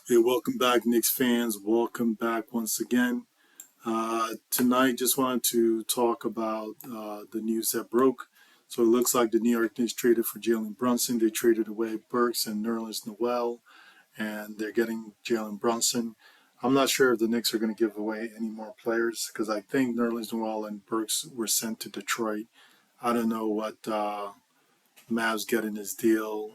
Hey, welcome back, Knicks fans. Welcome back once again. Tonight, just wanted to talk about the news that broke. So it looks like the New York Knicks traded for Jalen Brunson. They traded away Burks and Nerlens Noel, and they're getting Jalen Brunson. I'm not sure if the Knicks are going to give away any more players because I think Nerlens Noel and Burks were sent to Detroit. I don't know what Mavs get in his deal.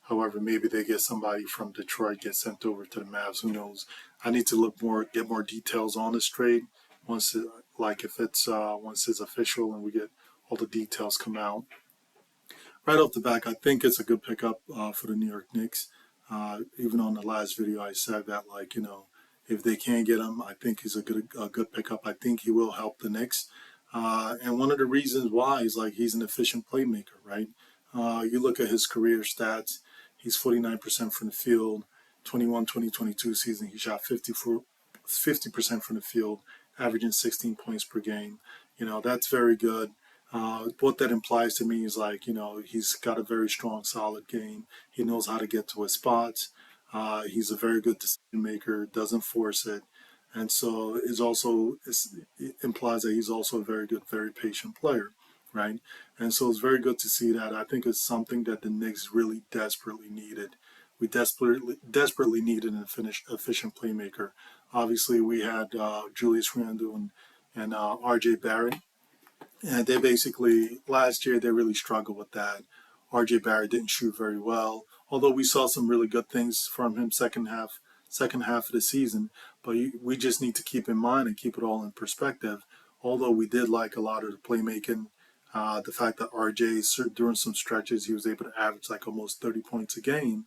However, maybe they get somebody from Detroit get sent over to the Mavs. Who knows? I need to get more details on this trade once, if it's once it's official and we get all the details come out. Right off the back, I think it's a good pickup for the New York Knicks. Even on the last video, I said that if they can get him, I think he's a good pickup. I think he will help the Knicks. And one of the reasons why is he's an efficient playmaker, right? You look at his career stats, he's 49% from the field. 21-20-22 season, he shot 50% from the field, averaging 16 points per game. That's very good. What that implies to me is he's got a very strong, solid game. He knows how to get to his spots. He's a very good decision maker, doesn't force it. And so it implies that he's also a very good, very patient player, right? And so it's very good to see that. I think it's something that the Knicks really desperately needed. We desperately needed an efficient playmaker. Obviously, we had Julius Randle and R.J. Barrett, and they basically last year they really struggled with that. R.J. Barrett didn't shoot very well, although we saw some really good things from him second half of the season. But we just need to keep in mind and keep it all in perspective. Although we did like a lot of the playmaking, the fact that R.J. during some stretches he was able to average like almost 30 points a game.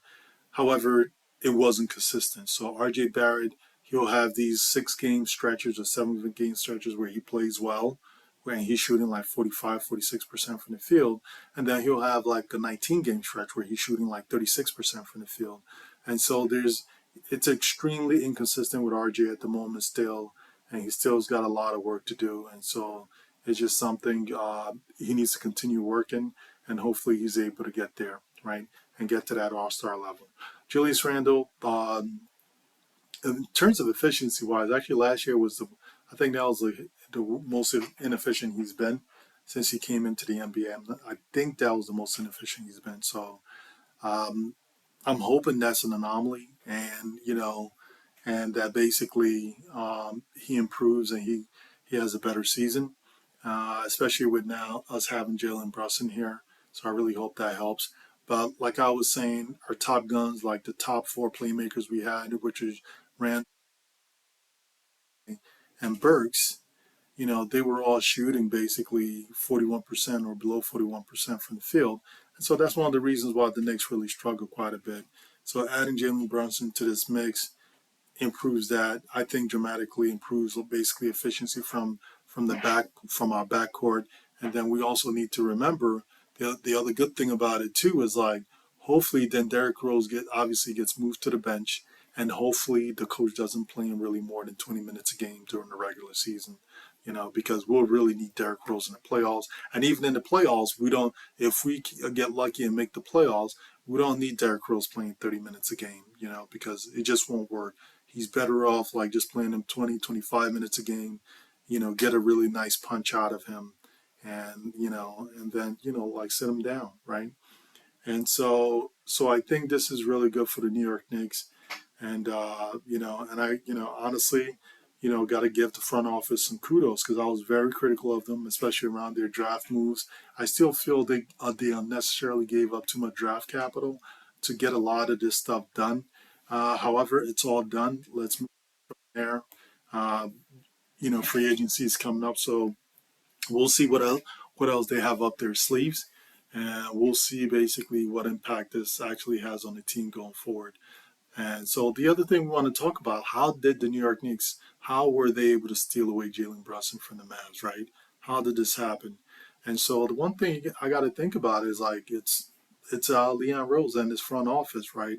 However, it wasn't consistent. So R.J. Barrett, he'll have these 6 game stretches or 7 game stretches where he plays well, where he's shooting like 45, 46% from the field. And then he'll have like a 19 game stretch where he's shooting like 36% from the field. And so it's extremely inconsistent with RJ at the moment still, and he still's got a lot of work to do. And so it's just something he needs to continue working, and hopefully he's able to get there, right, and get to that all-star level. Julius Randle, in terms of efficiency wise, actually last year I think that was the most inefficient he's been since he came into the NBA. I think that was the most inefficient he's been. So um, I'm hoping that's an anomaly, and that basically he improves and he has a better season, especially with now us having Jalen Brunson here. So I really hope that helps. But like I was saying, our top guns, like the top 4 playmakers we had, which is Rand and Burks, they were all shooting basically 41% or below 41% from the field. And so that's one of the reasons why the Knicks really struggle quite a bit. So adding Jalen Brunson to this mix improves that. I think dramatically improves basically efficiency from our backcourt. And then we also need to remember the other good thing about it too is hopefully then Derrick Rose obviously gets moved to the bench, and hopefully the coach doesn't play him really more than 20 minutes a game during the regular season. Because we'll really need Derrick Rose in the playoffs. And even in the playoffs, we don't, if we get lucky and make the playoffs, we don't need Derrick Rose playing 30 minutes a game, because it just won't work. He's better off just playing him 20, 25 minutes a game, get a really nice punch out of him, and then, sit him down, right? And so I think this is really good for the New York Knicks. And, and I, honestly, got to give the front office some kudos because I was very critical of them, especially around their draft moves. I still feel they unnecessarily gave up too much draft capital to get a lot of this stuff done. However, it's all done. Let's move there. Uh, free agency is coming up, so we'll see what else they have up their sleeves, and we'll see basically what impact this actually has on the team going forward. And so the other thing we want to talk about, how did the New York Knicks, how were they able to steal away Jalen Brunson from the Mavs, right? How did this happen? And so the one thing I got to think about is it's Leon Rose and his front office, right?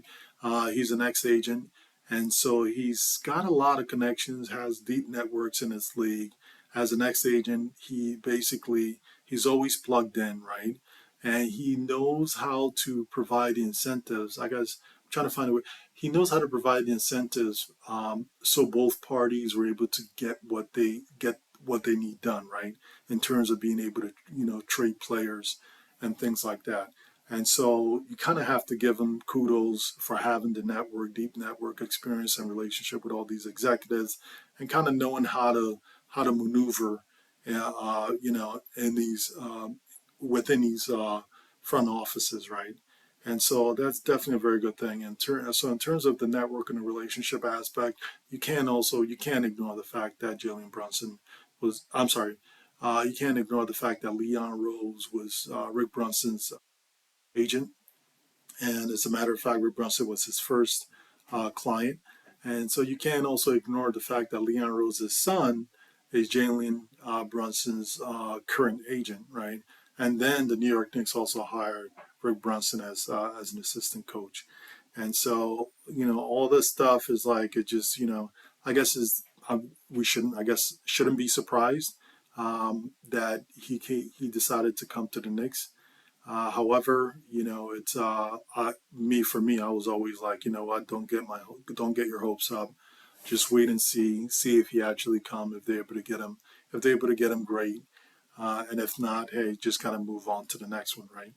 He's an ex-agent, and so he's got a lot of connections, has deep networks in his league. As an ex-agent, he's always plugged in, right? And he knows how to provide the incentives, I guess, trying to find a way. He knows how to provide the incentives, so both parties were able to get what they need done, right? In terms of being able to, trade players and things like that. And so you kind of have to give him kudos for having the deep network experience and relationship with all these executives, and kind of knowing how to maneuver, in these within these front offices, right? And so that's definitely a very good thing. So in terms of the network and the relationship aspect, you can't ignore the fact that Jalen Brunson was. I'm sorry, you can't ignore the fact that Leon Rose was Rick Brunson's agent, and as a matter of fact, Rick Brunson was his first client. And so you can't also ignore the fact that Leon Rose's son is Jalen Brunson's current agent, right? And then the New York Knicks also hired Rick Brunson as an assistant coach. And so, all this stuff is like, it just, I guess we shouldn't, I guess, shouldn't be surprised that he decided to come to the Knicks. However, it's me for me. I was always like, what, don't get your hopes up. Just wait and see if he actually come. If they're able to get him, great. And if not, hey, just kind of move on to the next one, right?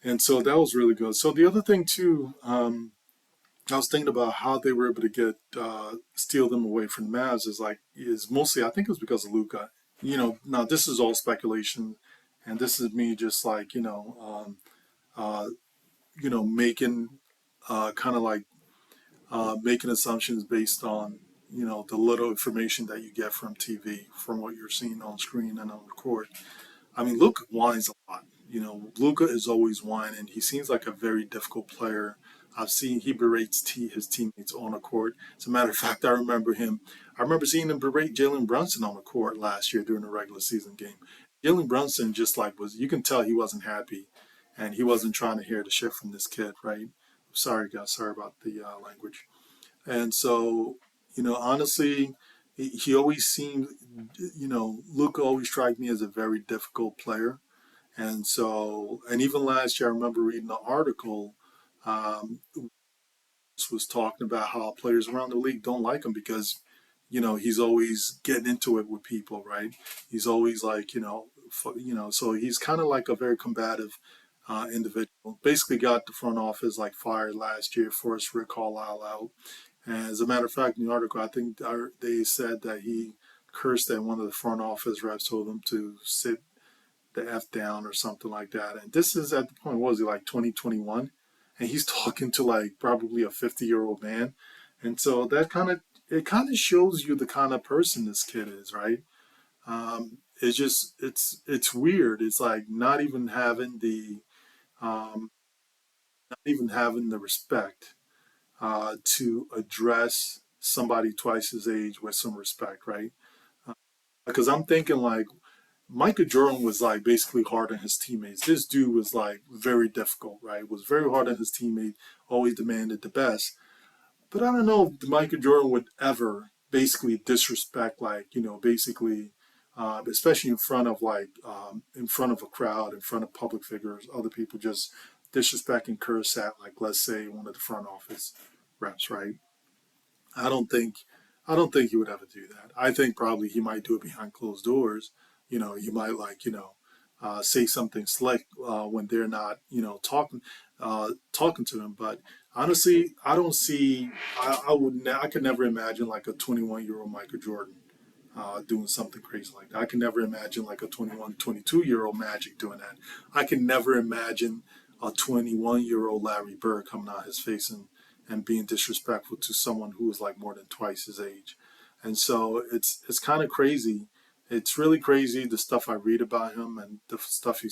And so that was really good. So the other thing too, I was thinking about how they were able to get steal them away from the Mavs is mostly, I think it was because of Luka. Now this is all speculation, and this is me just like uh, making kind of like making assumptions based on the little information that you get from TV, from what you're seeing on screen and on the court. I mean, Luka whines a lot. Luka is always whining. He seems like a very difficult player. I've seen he berates his teammates on the court. As a matter of fact, I remember seeing him berate Jalen Brunson on the court last year during a regular season game. Jalen Brunson just like you can tell he wasn't happy, and he wasn't trying to hear the shit from this kid, right? Sorry, guys. Sorry about the language. And so, honestly, he always seemed, Luka always struck me as a very difficult player. And so, and even last year, I remember reading an article, um, was talking about how players around the league don't like him because, he's always getting into it with people, right? He's always like, so he's kind of like a very combative individual. Basically, got the front office like fired last year, forced Rick Carlisle out. And as a matter of fact, in the article, I think they said that he cursed at one of the front office reps, told him to sit the F down or something like that. And this is at the point, what was he, like 2021? And he's talking to like probably a 50-year-old man. And so it kind of shows you the kind of person this kid is, right? It's weird. It's like um, not even having the respect to address somebody twice his age with some respect, right? Because I'm thinking like Michael Jordan was like basically hard on his teammates. This dude was like very difficult, right? Was very hard on his teammate, always demanded the best. But I don't know if Michael Jordan would ever basically disrespect, like, basically, especially in front of a crowd, in front of public figures, other people just disrespect and curse at, like, let's say one of the front office reps, right? I don't think I don't think he would ever do that. I think probably he might do it behind closed doors. He might like say something slick when they're not talking to him. But honestly, I don't see. I could never imagine like a 21-year-old Michael Jordan doing something crazy like that. I can never imagine like a 21, 22-year-old Magic doing that. I can never imagine a 21-year-old Larry Bird coming out his face and being disrespectful to someone who is like more than twice his age. And so it's kind of crazy. It's really crazy the stuff I read about him and the stuff you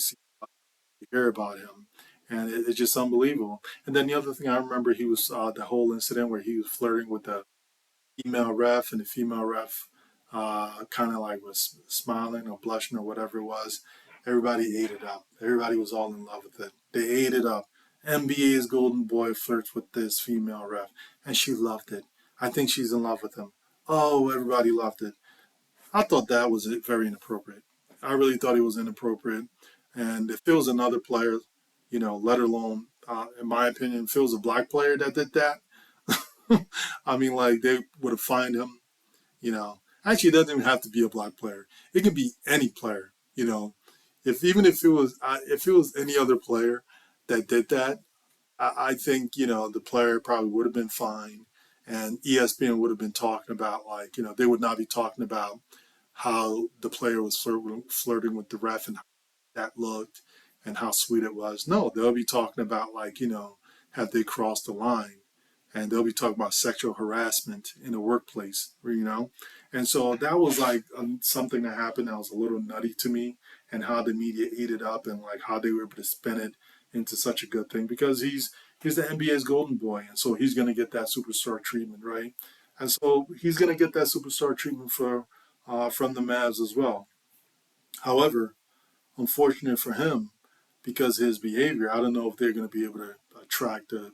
hear about him. And it's just unbelievable. And then the other thing I remember, he was the whole incident where he was flirting with the female ref, and the female ref kind of like was smiling or blushing or whatever it was. Everybody ate it up. Everybody was all in love with it. They ate it up. NBA's golden boy flirts with this female ref, and she loved it. I think she's in love with him. Oh, everybody loved it. I thought that was very inappropriate. I really thought it was inappropriate. And if it was another player, let alone in my opinion, if it was a black player that did that, I mean, like they would have fined him. Actually, it doesn't even have to be a black player. It can be any player. If even if it was any other player that did that, I think the player probably would have been fined, and ESPN would have been talking about like they would not be talking about how the player was flirting with the ref and how that looked and how sweet it was. No, they'll be talking about like have they crossed the line, and they'll be talking about sexual harassment in the workplace, and so that was like something that happened that was a little nutty to me, and how the media ate it up and like how they were able to spin it into such a good thing because he's the NBA's golden boy, and so he's going to get that superstar treatment, right? And so he's going to get that superstar treatment from the Mavs as well. However, unfortunate for him, because of his behavior, I don't know if they're going to be able to attract the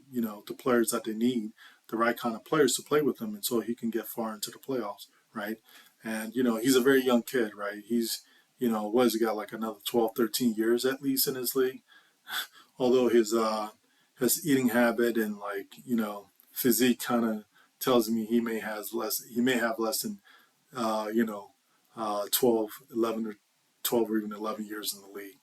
players that they need, the right kind of players to play with him, and so he can get far into the playoffs, right? And he's a very young kid, right? He's what has he got, like another 12, 13 years at least in his league, although his eating habit and like physique kind of tells me he may have less than 12, 11 or 12 or even 11 years in the league.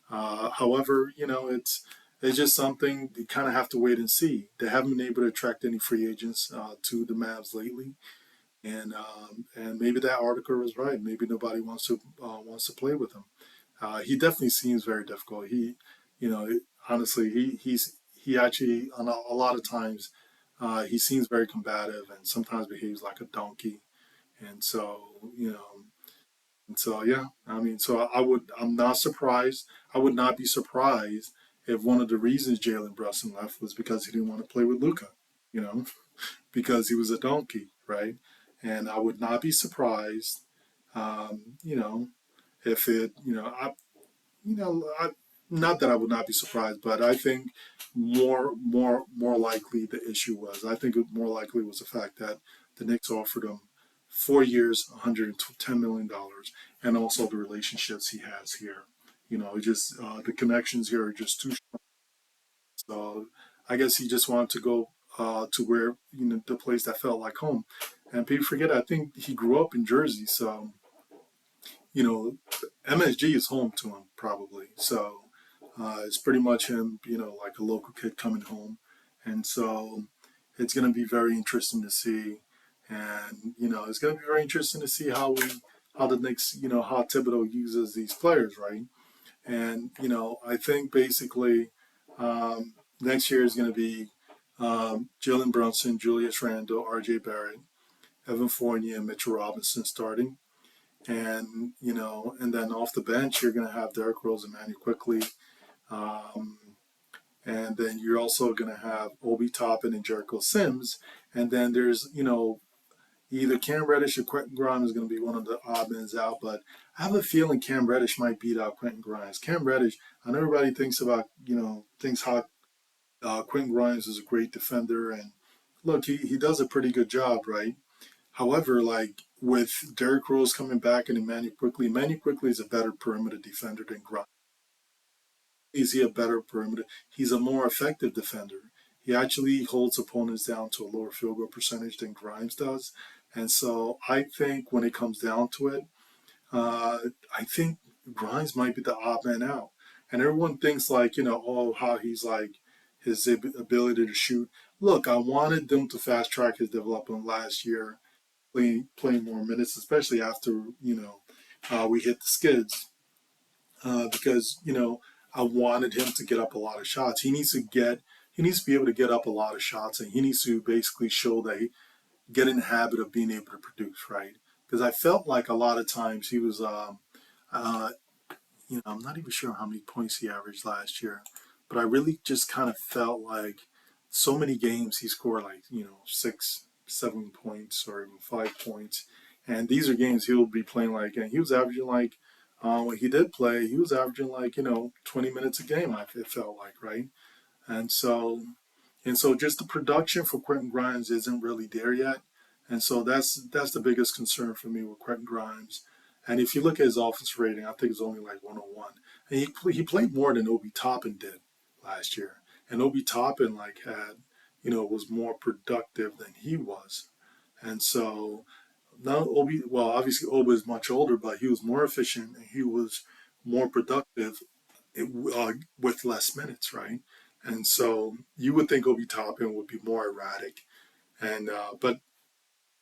However, it's just something you kind of have to wait and see. They haven't been able to attract any free agents to the Mavs lately, and maybe that article was right. Maybe nobody wants to play with him. He definitely seems very difficult. You know, honestly, he actually a lot of times he seems very combative and sometimes behaves like a donkey. And so and so yeah, I mean, so I'm not surprised. I would not be surprised if one of the reasons Jalen Brunson left was because he didn't want to play with Luka. You know, because he was a donkey, right? And I would not be surprised, um, you know, if it, I, not that I would not be surprised, but I think more likely the issue was. I think it more likely was the fact that the Knicks offered him 4 years, $110 million, and also the relationships he has here. Just the connections here are just too. So I guess he just wanted to go to where the place that felt like home. And people forget, I think he grew up in Jersey, so you know, MSG is home to him probably. So it's pretty much him, like a local kid coming home, and so it's going to be very interesting to see. And it's going to be very interesting to see how the Knicks, how Thibodeau uses these players, right? And I think basically next year is going to be Jalen Brunson, Julius Randle, R.J. Barrett, Evan Fournier, and Mitchell Robinson starting. And and then off the bench, you're going to have Derrick Rose and Manu quickly, um, and then you're also going to have Obi Toppin and Jericho Sims, and then there's either Cam Reddish or Quentin Grimes is going to be one of the odd men out, but I have a feeling Cam Reddish might beat out Quentin Grimes. Cam Reddish, I know everybody thinks how Quentin Grimes is a great defender, and look, he does a pretty good job, right? However, like with Derrick Rose coming back and Emmanuel Quickly is a better perimeter defender than Grimes. Is he a better perimeter? He's a more effective defender. He actually holds opponents down to a lower field goal percentage than Grimes does. And so I think when it comes down to it, uh, I think Grimes might be the odd man out. And everyone thinks like, oh, how he's like his ability to shoot. Look, I wanted them to fast track his development last year, playing more minutes, especially after we hit the skids, because I wanted him to get up a lot of shots. He needs to be able to get up a lot of shots, and he needs to basically show that he get in the habit of being able to produce, right? Because I felt like a lot of times he was uh, I'm not even sure how many points he averaged last year, but I really just kind of felt like so many games he scored like, 6, 7 points or even 5 points. And these are games he'll be playing like, and he was averaging like, when he did play, he was averaging like, 20 minutes a game, it felt like, right? And so just the production for Quentin Grimes isn't really there yet. And so that's the biggest concern for me with Quentin Grimes. And if you look at his offense rating, I think it's only like 101. And he played more than Obi Toppin did last year, and Obi Toppin like had, was more productive than he was, and so now Obi, well, obviously Obi is much older, but he was more efficient and he was more productive with less minutes, right? And so you would think Obi Toppin would be more erratic, and but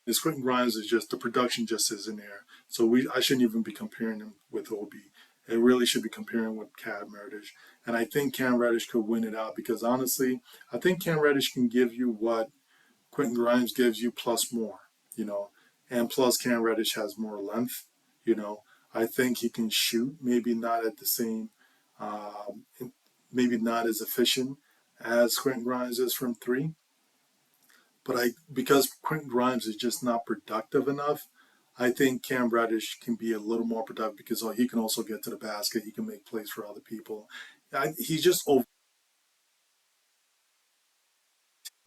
his Quentin Grimes is just the production just isn't there. So I shouldn't even be comparing him with Obi. It really should be comparing with Cam Reddish. And I think Cam Reddish could win it out because honestly, I think Cam Reddish can give you what Quentin Grimes gives you plus more, you know, and plus Cam Reddish has more length, you know. I think he can shoot, maybe not at the same, um, maybe not as efficient as Quentin Grimes is from three, but because Quentin Grimes is just not productive enough, I think Cam Reddish can be a little more productive because he can also get to the basket. He can make plays for other people. He's just over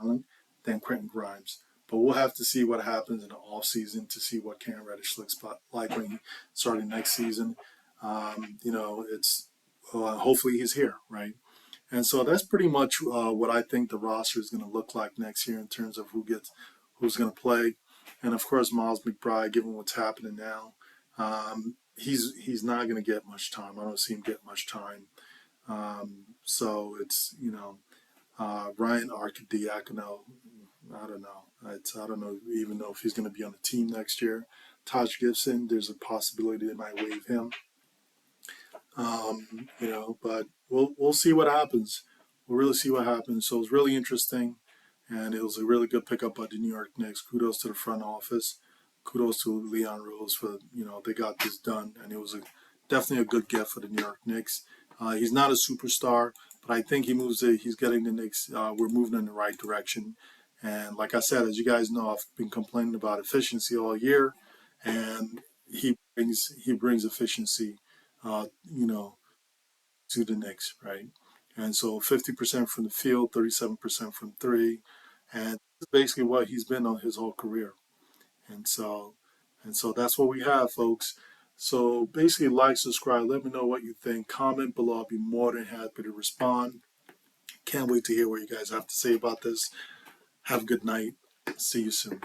talent than Quentin Grimes. But we'll have to see what happens in the offseason to see what Cam Reddish looks like when he starting next season. It's hopefully he's here, right? And so that's pretty much what I think the roster is going to look like next year in terms of who's going to play, and of course Miles McBride, given what's happening now, he's not going to get much time. I don't see him get much time. So it's Ryan Arcidiacono. I don't know. I don't know even know if he's going to be on the team next year. Taj Gibson, there's a possibility they might waive him. But we'll see what happens. We'll really see what happens. So it was really interesting, and it was a really good pickup by the New York Knicks. Kudos to the front office. Kudos to Leon Rose for they got this done, and it was definitely a good gift for the New York Knicks. He's not a superstar, but I think he's getting the Knicks. We're moving in the right direction, and like I said, as you guys know, I've been complaining about efficiency all year, and he brings efficiency. You know, to the Knicks, right? And so 50% from the field, 37% from three, and this is basically what he's been on his whole career. And so, that's what we have, folks. So basically, like, subscribe, let me know what you think. Comment below. I'll be more than happy to respond. Can't wait to hear what you guys have to say about this. Have a good night. See you soon.